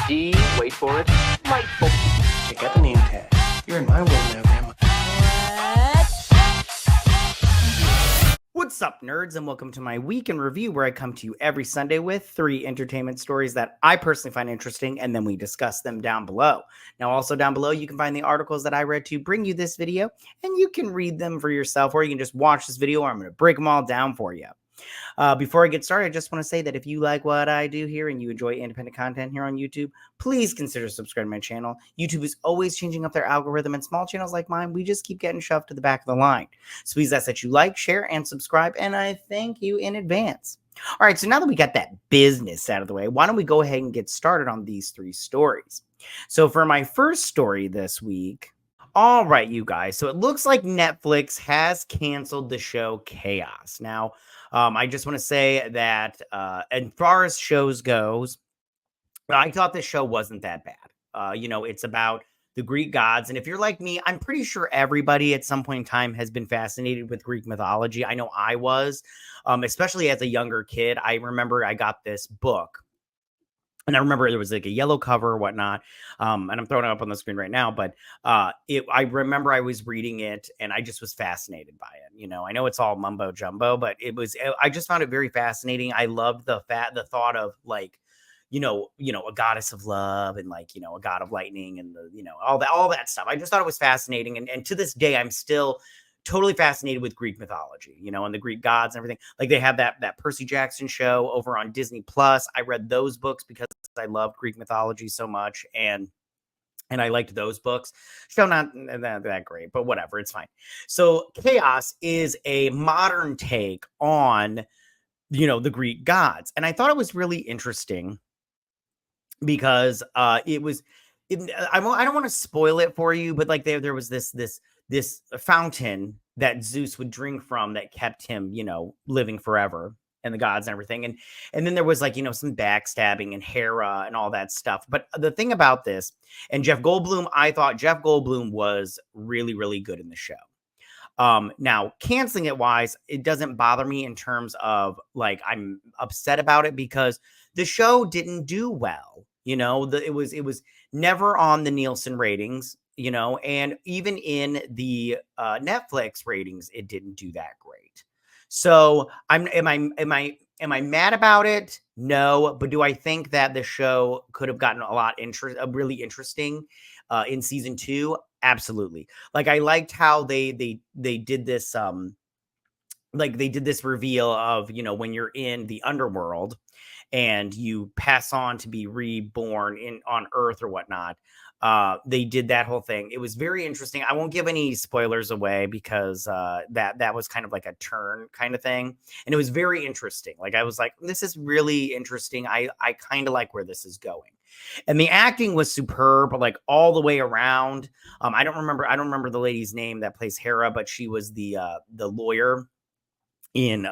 D, wait for it, delightful. Check out the name tag. You're in my world now, Grandma. What's up, nerds, and welcome to my week in review, where I come to you every Sunday with 3 entertainment stories that I personally find interesting, and then we discuss them down below. Now, also down below, you can find the articles that I read to bring you this video, and you can read them for yourself, or you can just watch this video, or I'm going to break them all down for you. Before I get started, I just want to say that if you like what I do here and you enjoy independent content here on YouTube, please consider subscribing to my channel. YouTube is always changing up their algorithm, and small channels like mine, we just keep getting shoved to the back of the line. So please ask that you like, share, and subscribe, and I thank you in advance. All right, so now that we got that business out of the way, why don't we go ahead and get started on these 3 stories. So for my first story this week, all right, you guys, so it looks like Netflix has canceled the show Chaos. Now, I just want to say that as far as shows goes, I thought this show wasn't that bad. It's about the Greek gods. And if you're like me, I'm pretty sure everybody at some point in time has been fascinated with Greek mythology. I know I was, especially as a younger kid. I remember I got this book. And I remember there was like a yellow cover or whatnot. And I'm throwing it up on the screen right now. But I remember I was reading it and I just was fascinated by it. I know it's all mumbo jumbo, but I just found it very fascinating. I loved the thought of like, a goddess of love and like, a god of lightning and all that stuff. I just thought it was fascinating. And to this day, I'm still totally fascinated with Greek mythology, and the Greek gods and everything. Like they have that Percy Jackson show over on Disney Plus. I read those books because I love Greek mythology so much. And I liked those books. Still not that great, but whatever. It's fine. So Chaos is a modern take on, the Greek gods. And I thought it was really interesting because I don't want to spoil it for you, but like there was this fountain that Zeus would drink from that kept him, living forever, and the gods and everything. And then there was like, some backstabbing and Hera and all that stuff. But the thing about this, and Jeff Goldblum, I thought Jeff Goldblum was really, really good in the show. Now canceling it wise, it doesn't bother me in terms of like, I'm upset about it because the show didn't do well. It was never on the Nielsen ratings, and even in the Netflix ratings, it didn't do that great. So am I mad about it? No, but do I think that the show could have gotten really interesting in season 2? Absolutely. Like I liked how they did this they did this reveal of, when you're in the underworld and you pass on to be reborn on Earth or whatnot. They did that whole thing. It was very interesting. I won't give any spoilers away because that was kind of like a turn kind of thing. And it was very interesting. Like I was like, this is really interesting. I kind of like where this is going. And the acting was superb, like all the way around. I don't remember the lady's name that plays Hera, but she was the lawyer in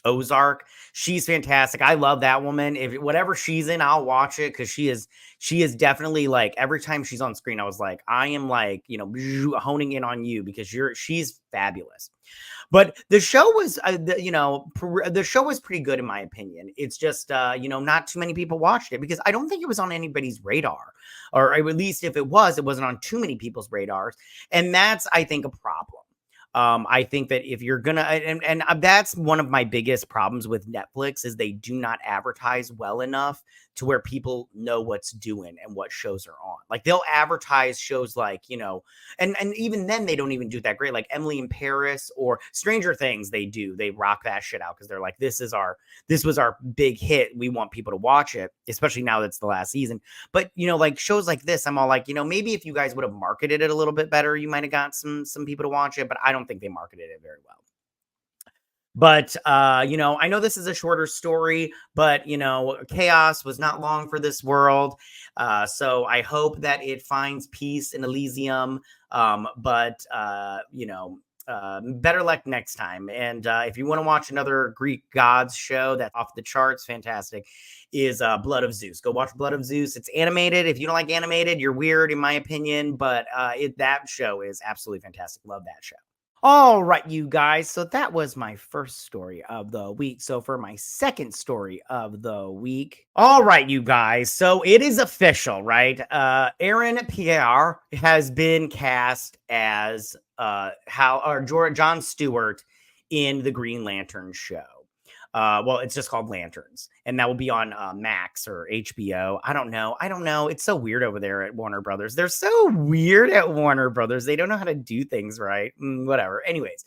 Ozark. She's fantastic. I love that woman. If whatever she's in, I'll watch it because she is definitely like every time she's on screen, I was like, I am like, honing in on you because she's fabulous. But the show was, the show was pretty good in my opinion. It's just, not too many people watched it because I don't think it was on anybody's radar, or at least if it wasn't on too many people's radars. And that's, I think, a problem. I think that if you're gonna, and that's one of my biggest problems with Netflix is they do not advertise well enough to where people know what's doing and what shows are on. Like they'll advertise shows like, and even then they don't even do that great. Like Emily in Paris or Stranger Things, they rock that shit out because they're like, this was our big hit. We want people to watch it, especially now that's the last season. But like shows like this, I'm all like, maybe if you guys would have marketed it a little bit better, you might have got some people to watch it. But I don't think they marketed it very well. But, I know this is a shorter story, but, chaos was not long for this world. So I hope that it finds peace in Elysium. But better luck next time. And if you want to watch another Greek gods show that's off the charts, fantastic, is Blood of Zeus. Go watch Blood of Zeus. It's animated. If you don't like animated, you're weird, in my opinion. But that show is absolutely fantastic. Love that show. All right, you guys. So that was my first story of the week. So for my second story of the week, all right, you guys. So it is official, right? Aaron Pierre has been cast as John Stewart in the Green Lantern show. Well, it's just called Lanterns, and that will be on Max or HBO. I don't know. It's so weird over there at Warner Brothers. They're so weird at Warner Brothers. They don't know how to do things right. Whatever. Anyways,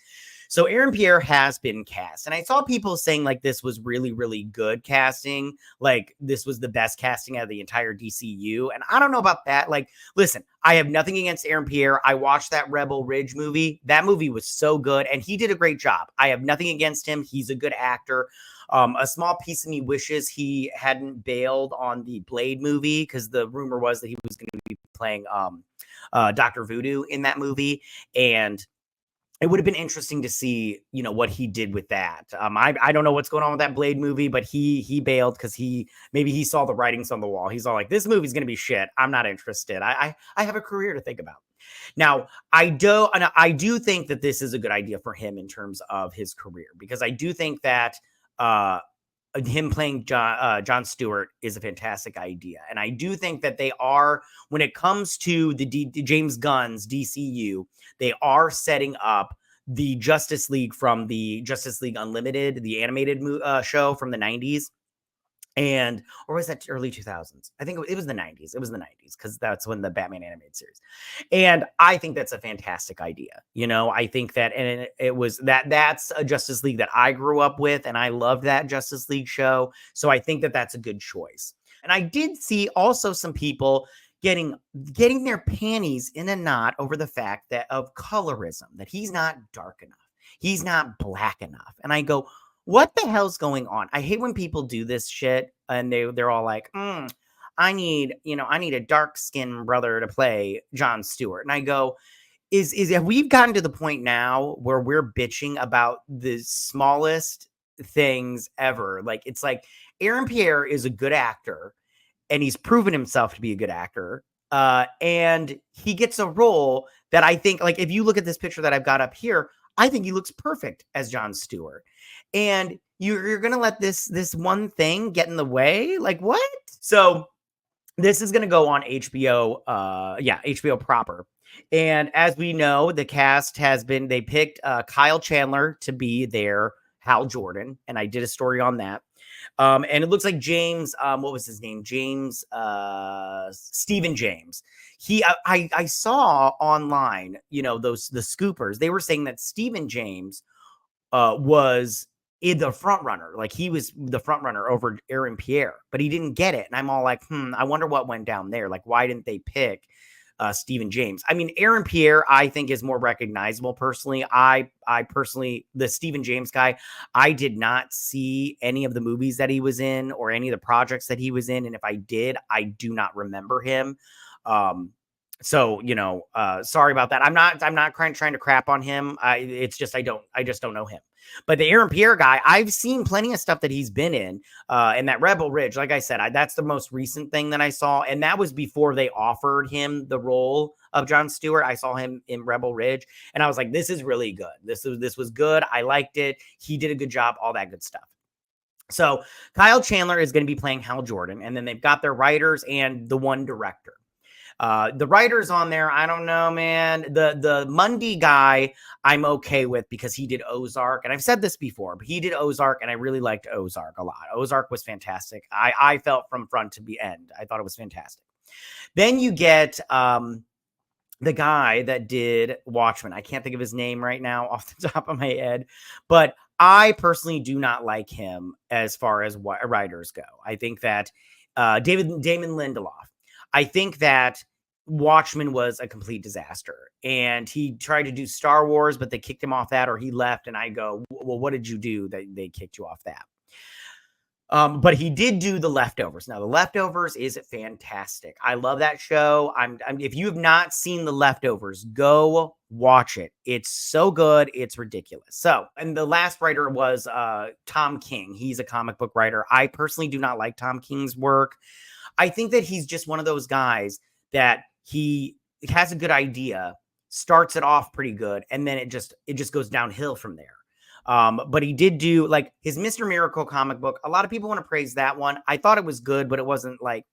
so Aaron Pierre has been cast, and I saw people saying like this was really, really good casting. Like this was the best casting out of the entire DCU, and I don't know about that. Like, listen, I have nothing against Aaron Pierre. I watched that Rebel Ridge movie. That movie was so good, and he did a great job. I have nothing against him. He's a good actor. A small piece of me wishes he hadn't bailed on the Blade movie, because the rumor was that he was going to be playing Dr. Voodoo in that movie, and it would have been interesting to see, what he did with that. I don't know what's going on with that Blade movie, but he bailed because maybe he saw the writings on the wall. He's all like, this movie's going to be shit. I'm not interested. I have a career to think about. Now, I do think that this is a good idea for him in terms of his career, because I do think that him playing John Stewart is a fantastic idea. And I do think that they are, when it comes to the James Gunn's DCU, they are setting up the Justice League from the Justice League Unlimited, the animated show from the 90s. Or was that early 2000s? I think it was the 90s. It was the 90s, because that's when the Batman animated series. And I think that's a fantastic idea. I think that, and it was that's a Justice League that I grew up with, and I loved that Justice League show. So I think that that's a good choice. And I did see also some people getting their panties in a knot over the fact that of colorism, that he's not dark enough. He's not black enough. And I go, what the hell's going on? I hate when people do this shit and they're all like, I need a dark skinned brother to play John Stewart. And I go, have we gotten to the point now where we're bitching about the smallest things ever? Like, it's like Aaron Pierre is a good actor, and he's proven himself to be a good actor. And he gets a role that I think, like, if you look at this picture that I've got up here, I think he looks perfect as John Stewart. And you're going to let this one thing get in the way? Like, what? So this is going to go on HBO. HBO proper. And as we know, the cast they picked Kyle Chandler to be their Hal Jordan. And I did a story on that. And it looks like James, what was his name? Stephen James. I saw online, the scoopers, they were saying that Stephen James was in the front runner. Like, he was the front runner over Aaron Pierre, but he didn't get it. And I'm all like, I wonder what went down there. Like, why didn't they pick Stephen James? I mean, Aaron Pierre, I think, is more recognizable personally. I personally, the Stephen James guy, I did not see any of the movies that he was in or any of the projects that he was in. And if I did, I do not remember him. So, sorry about that. I'm not trying to crap on him. I just don't know him. But the Aaron Pierre guy, I've seen plenty of stuff that he's been in that Rebel Ridge. Like I said, that's the most recent thing that I saw. And that was before they offered him the role of John Stewart. I saw him in Rebel Ridge, and I was like, this is really good. This was good. I liked it. He did a good job, all that good stuff. So Kyle Chandler is going to be playing Hal Jordan, and then they've got their writers and the one director. The writers on there, I don't know, man. The Mundy guy, I'm okay with, because he did Ozark. And I've said this before, but he did Ozark, and I really liked Ozark a lot. Ozark was fantastic. I felt from front to the end. I thought it was fantastic. Then you get the guy that did Watchmen. I can't think of his name right now off the top of my head, but I personally do not like him as far as writers go. I think that Damon Lindelof, I think that Watchmen was a complete disaster, and he tried to do Star Wars, but they kicked him off that, or he left. And I go, well, what did you do that they kicked you off that? But he did do The Leftovers. Now, The Leftovers is fantastic. I love that show. If you have not seen The Leftovers, go watch it. It's so good. It's ridiculous. So, and the last writer was Tom King. He's a comic book writer. I personally do not like Tom King's work. I think that he's just one of those guys that he has a good idea, starts it off pretty good, and then it just goes downhill from there. But he did do like his Mr. Miracle comic book. A lot of people want to praise that one. I thought it was good, but it wasn't like,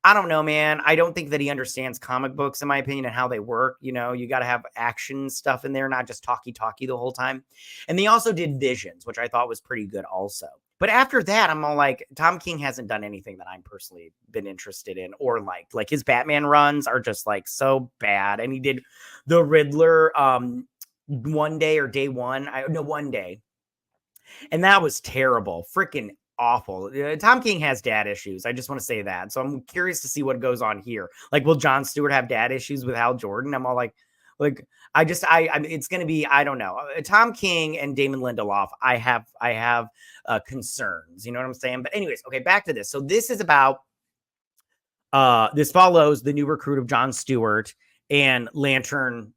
I don't know, man. I don't think that he understands comic books, in my opinion, and how they work. You know, you got to have action stuff in there, not just talky the whole time. And they also did Visions, which I thought was pretty good also. But after that, I'm all like, Tom King hasn't done anything that I'm personally been interested in or liked. Like his Batman runs are just like so bad. And he did the Riddler one day or day one. One day. And that was terrible. Freaking awful. Tom King has dad issues. I just want to say that. So I'm curious to see what goes on here. Like, will Jon Stewart have dad issues with Hal Jordan? I'm all like, it's going to be, I don't know. Tom King and Damon Lindelof, I have concerns. You know what I'm saying? But anyways, okay, back to this. So this is about, this follows the new recruit of Jon Stewart and Lantern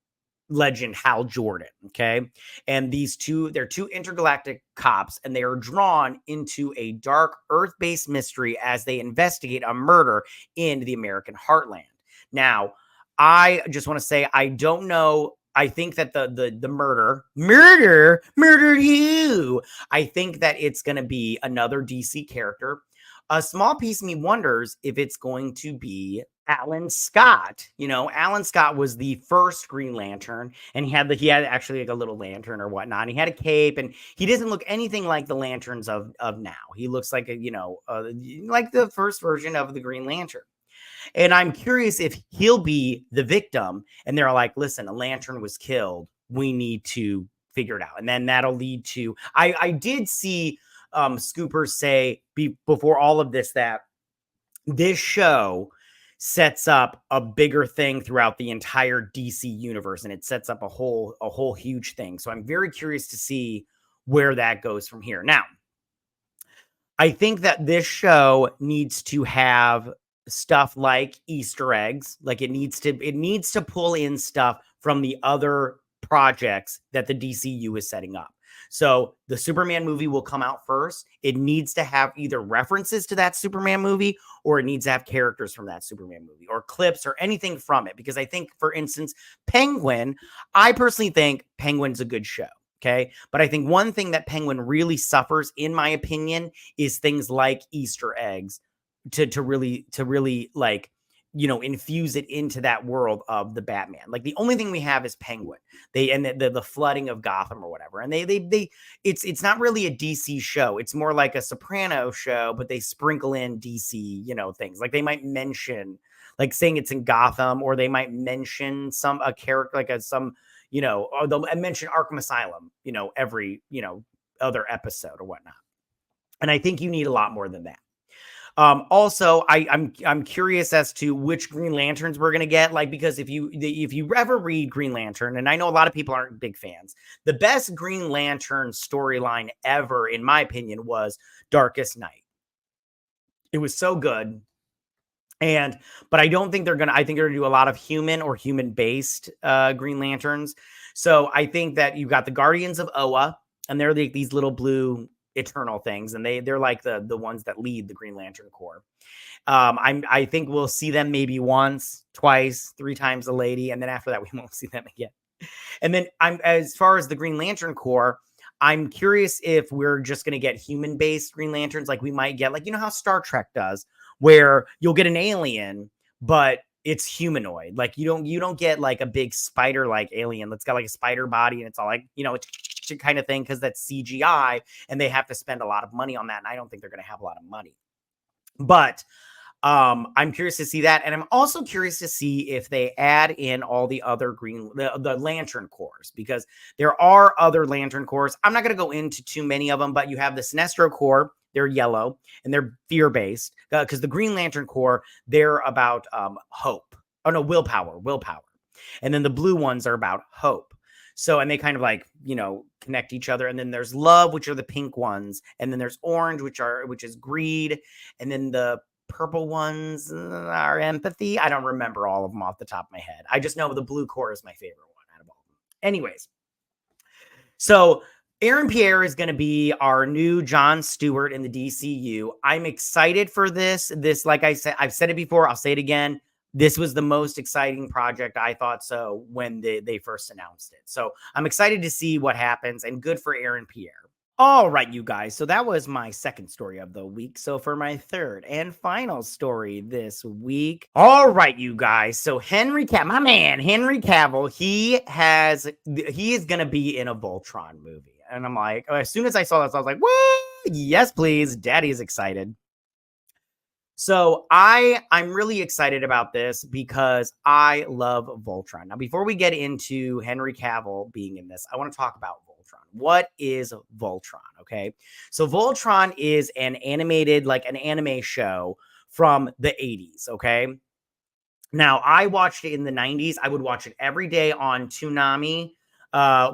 legend Hal Jordan. Okay. And they're two intergalactic cops, and they are drawn into a dark Earth-based mystery as they investigate a murder in the American heartland. Now, I just want to say, I don't know. I think that the murdered you. I think that it's going to be another DC character. A small piece of me wonders if it's going to be Alan Scott. You know, Alan Scott was the first Green Lantern, and he had actually like a little lantern or whatnot. He had a cape, and he doesn't look anything like the lanterns of now. He looks like like the first version of the Green Lantern. And I'm curious if he'll be the victim, and they're like, listen, a lantern was killed. We need to figure it out. And then that'll lead to, I did see Scoopers say before all of this that this show sets up a bigger thing throughout the entire DC universe, and it sets up a whole huge thing. So I'm very curious to see where that goes from here. Now, I think that this show needs to have stuff like Easter eggs. Like it needs to pull in stuff from the other projects that the DCU is setting up. So the Superman movie will come out first. It needs to have either references to that Superman movie, or it needs to have characters from that Superman movie or clips or anything from it. Because I think, for instance, Penguin, I personally think Penguin's a good show. Okay. But I think one thing that Penguin really suffers, in my opinion, is things like Easter eggs to really like, you know, infuse it into that world of the Batman. Like the only thing we have is Penguin. The flooding of Gotham or whatever. And it's not really a DC show. It's more like a Soprano show, but they sprinkle in DC, you know, things. Like they might mention, like saying it's in Gotham, or they might mention a character, like you know, or they'll mention Arkham Asylum, you know, every, you know, other episode or whatnot. And I think you need a lot more than that. Also, I'm curious as to which Green Lanterns we're gonna get. Like, because if you ever read Green Lantern, and I know a lot of people aren't big fans, the best Green Lantern storyline ever, in my opinion, was Darkest Night. It was so good. But I don't think I think they're gonna do a lot of human or human-based Green Lanterns. So I think that you've got the Guardians of Oa, and they're these little blue eternal things, and they're like the ones that lead the Green Lantern Corps. I think we'll see them maybe once, twice, 3 times a lady, and then after that we won't see them again. And then as far as the Green Lantern Corps, I'm curious if we're just going to get human-based Green Lanterns, like we might get, like, you know how Star Trek does, where you'll get an alien, but it's humanoid. Like you don't get like a big spider-like alien that's got like a spider body, and it's all like, you know, it's kind of thing, because that's CGI, and they have to spend a lot of money on that, and I don't think they're going to have a lot of money. But I'm curious to see that, and I'm also curious to see if they add in all the other the Lantern Corps, because there are other Lantern Corps. I'm not going to go into too many of them, but you have the Sinestro Corps. They're yellow, and they're fear-based, because the Green Lantern Corps, they're about hope. Oh no, willpower. And then the blue ones are about hope. So, and they kind of like, you know, connect each other. And then there's love, which are the pink ones. And then there's orange, which is greed. And then the purple ones are empathy. I don't remember all of them off the top of my head. I just know the blue core is my favorite one out of all of them. Anyways, so Aaron Pierre is going to be our new Jon Stewart in the DCU. I'm excited for this. Like I said, I've said it before, I'll say it again. this was the most exciting project. I thought so when they first announced it. So I'm excited to see what happens, and good for Aaron Pierre. All right, you guys. So that was my second story of the week. So for my third and final story this week. All right, you guys. So my man, Henry Cavill, he is going to be in a Voltron movie. And I'm like, as soon as I saw this, I was like, what? Yes, please. Daddy is excited. So I'm really excited about this because I love Voltron. Now, before we get into Henry Cavill being in this, I want to talk about Voltron. What is Voltron? Okay. So Voltron is an animated, like an anime show from the 80s. Okay. Now, I watched it in the 90s. I would watch it every day on Toonami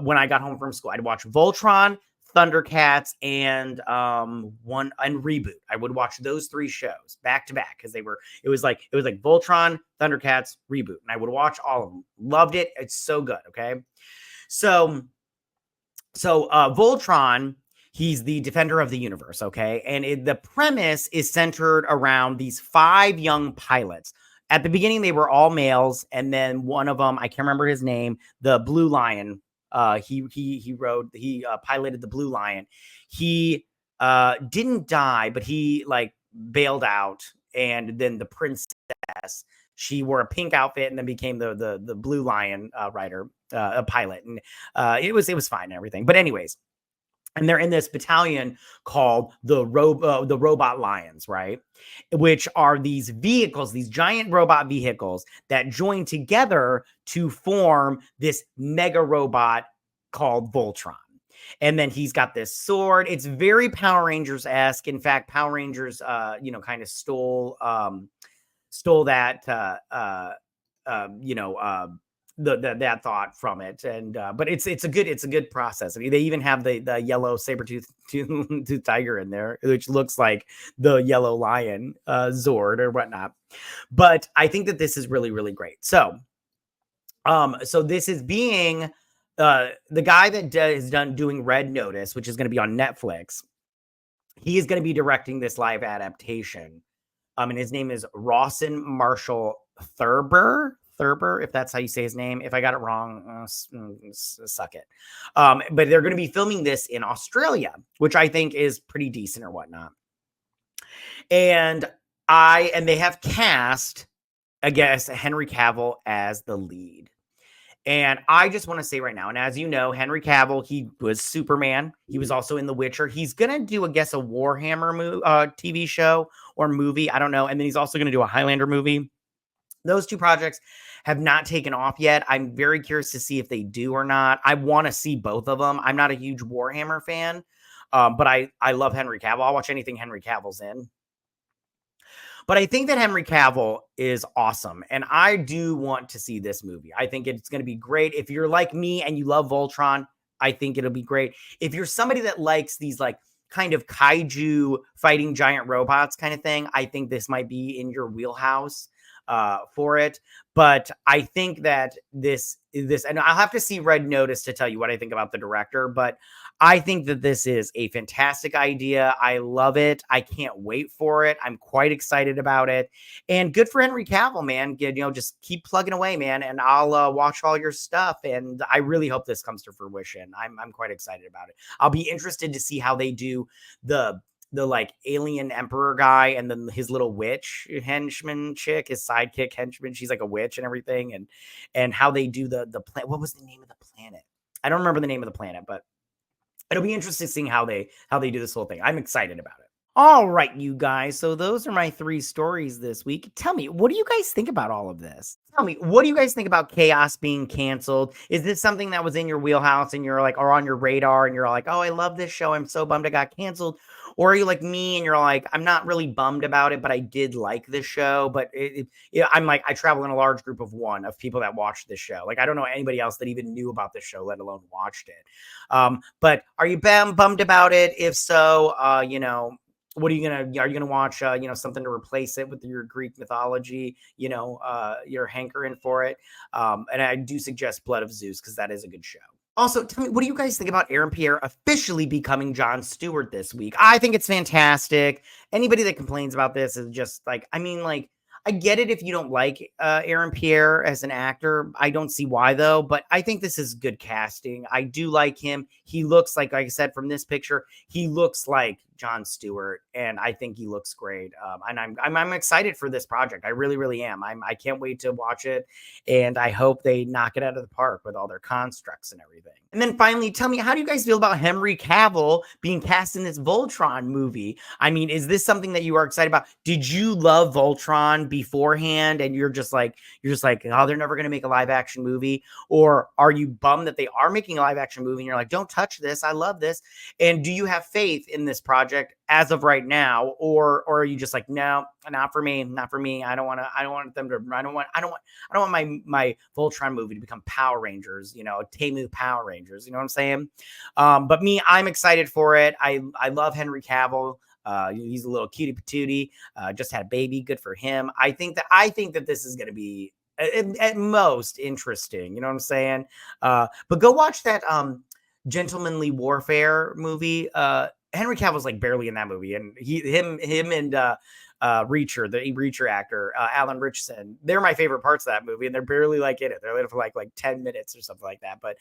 when I got home from school. I'd watch Voltron, Thundercats, and Reboot. I would watch those three shows back to back because it was like Voltron, Thundercats, Reboot, and I would watch all of them. Loved it. It's so good. Okay, so Voltron, he's the defender of the universe. Okay, and the premise is centered around these 5 young pilots. At the beginning, they were all males, and then one of them, I can't remember his name, the Blue Lion. He piloted the Blue Lion. He didn't die, but he like bailed out. And then the princess, she wore a pink outfit and then became the Blue Lion a pilot. And it was fine and everything. But anyways, and they're in this battalion called the Robot Lions, right? Which are these vehicles, these giant robot vehicles that join together to form this mega robot called Voltron. And then he's got this sword. It's very Power Rangers-esque. In fact, Power Rangers, kind of stole that, that thought from it. And but it's a good process. I mean, they even have the yellow saber-tooth tiger in there, which looks like the yellow lion Zord or whatnot. But I think that this is really, really great. So this is being the guy that is doing Red Notice, which is going to be on Netflix. He is going to be directing this live adaptation. And his name is Rawson Marshall Thurber, if that's how you say his name. If I got it wrong, suck it. But they're going to be filming this in Australia, which I think is pretty decent or whatnot. And they have cast, I guess, Henry Cavill as the lead. And I just want to say right now, and as you know, Henry Cavill, he was Superman. He was also in The Witcher. He's going to do, I guess, a Warhammer TV show or movie. I don't know. And then he's also going to do a Highlander movie. Those two projects have not taken off yet. I'm very curious to see if they do or not. I want to see both of them. I'm not a huge Warhammer fan, but I love Henry Cavill. I'll watch anything Henry Cavill's in. But I think that Henry Cavill is awesome. And I do want to see this movie. I think it's going to be great. If you're like me and you love Voltron, I think it'll be great. If you're somebody that likes these like kind of kaiju fighting giant robots kind of thing, I think this might be in your wheelhouse for it. But I think that this, and I'll have to see Red Notice to tell you what I think about the director, but I think that this is a fantastic idea. I love it. I can't wait for it. I'm quite excited about it. And good for Henry Cavill, man. Just keep plugging away, man. And I'll watch all your stuff. And I really hope this comes to fruition. I'm quite excited about it. I'll be interested to see how they do the like alien emperor guy and then his little witch henchman chick, his sidekick henchman. She's like a witch and everything. And how they do the planet. What was the name of the planet? I don't remember the name of the planet, but it'll be interesting seeing how they do this whole thing. I'm excited about it. All right, you guys. So those are my 3 stories this week. Tell me, what do you guys think about all of this? Tell me, what do you guys think about Chaos being canceled? Is this something that was in your wheelhouse and you're like, or on your radar and you're like, oh, I love this show. I'm so bummed it got canceled. Or are you like me and you're like, I'm not really bummed about it, but I did like this show. But I'm like, I travel in a large group of people that watched this show. Like, I don't know anybody else that even knew about this show, let alone watched it. But are you bummed about it? If so, what are you gonna watch? Something to replace it with your Greek mythology. You're hankering for it. And I do suggest Blood of Zeus because that is a good show. Also, tell me, what do you guys think about Aaron Pierre officially becoming Jon Stewart this week? I think it's fantastic. Anybody that complains about this is just like, I get it if you don't like Aaron Pierre as an actor. I don't see why though, but I think this is good casting. I do like him. He looks like I said from this picture, he looks like Jon Stewart, and I think he looks great. And I'm excited for this project. I really, really am. I can't wait to watch it, and I hope they knock it out of the park with all their constructs and everything. And then finally, tell me, how do you guys feel about Henry Cavill being cast in this Voltron movie? I mean, is this something that you are excited about? Did you love Voltron beforehand, and you're just like, oh, they're never going to make a live action movie? Or are you bummed that they are making a live action movie and you're like, don't touch this, I love this? And do you have faith in this project as of right now, or are you just like, no, not for me, I don't want my Voltron movie to become Power Rangers, Temu Power Rangers, you know what I'm saying? But me, I'm excited for it. I love Henry Cavill. He's a little cutie patootie, just had a baby, good for him. I think that this is going to be at most interesting, you know what I'm saying? But go watch that Gentlemanly Warfare movie. Henry Cavill's like barely in that movie, and him and Reacher, the Reacher actor, Alan Richardson, they're my favorite parts of that movie, and they're barely like in it. They're in it for like 10 minutes or something like that. But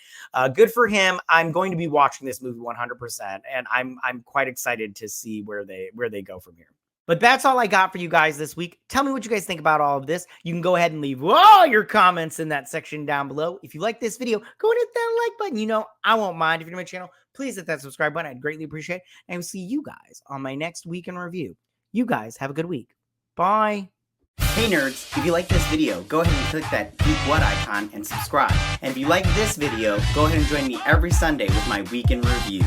good for him. I'm going to be watching this movie 100%, and I'm quite excited to see where they go from here. But that's all I got for you guys this week. Tell me what you guys think about all of this. You can go ahead and leave all your comments in that section down below. If you like this video, go and hit that like button. I won't mind. If you're new to my channel, please hit that subscribe button. I'd greatly appreciate it. And I will see you guys on my next week in review. You guys have a good week. Bye. Hey nerds, if you like this video, go ahead and click that Geek What icon and subscribe. And if you like this video, go ahead and join me every Sunday with my week in review.